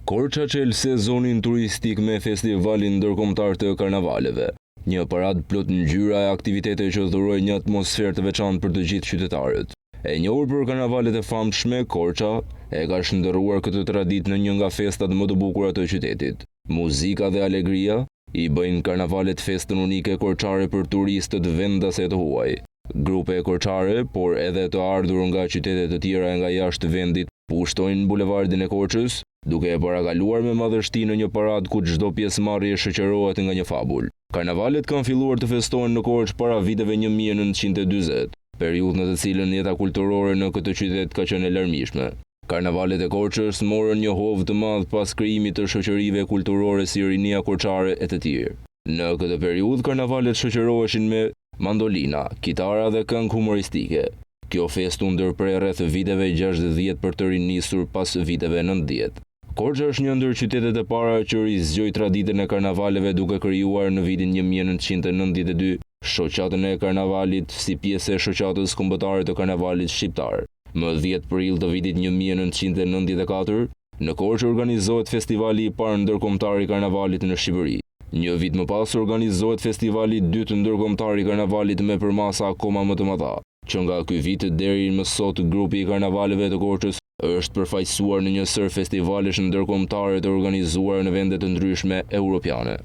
Korça çel sezonin turistik me festivalin ndërkombëtar të karnavaleve. Një parad plot ngjyra e aktivitete që dhuroi një atmosferë të veçantë për të gjithë qytetarët. E njohur për karnavalet e famshme, Korça e ka shndërruar këtë traditë në një nga festat më të bukura të qytetit. Muzika dhe alegria i bëjnë karnavalet festën unike korçare për turistët vendase të huaj. Grupe korçare, por edhe të ardhur nga qytete të tjera nga jashtë vendit, pushtojnë bulevardin e Korçës, duke e parakaluar me madhështi në një parad ku çdo pjesëmarrje shoqërohet nga një fabul. Karnavalet kanë filluar të festohen në Korçë para viteve 1940, periudhë në të cilën jeta kulturore në këtë qytet ka qenë e larmishme. Karnavalet e Korçës morën një hovë të madh pas krijimit të shoqërive kulturore si Rinia Korçare e të tjerë. Në këtë periudhë karnavalet shoqëroheshin me mandolina, kitara dhe këngë humoristike. Kjo festë u ndërprer rreth viteve 60 për të rinisur pas viteve 90. Korça është një ndër qytetet e para që rizgjoi traditën e karnavaleve duke krijuar në vitin 1992 shoqatën e karnavalit si pjesë e shoqatës kombëtare të karnavalit shqiptar. Më 10 prill të vitit 1994, në Korçë organizohet festivali i parë ndërkombëtar i karnavalit në Shqipëri. Një vit më pas organizohet festivali i dytë ndërkombëtar i karnavalit me përmasa akoma më të mëdha, që nga ky vit deri më sot grupi i karnavaleve të Korçës është përfaqësuar në një sër festivalesh ndërkombëtare të organizuara në vende të ndryshme europiane.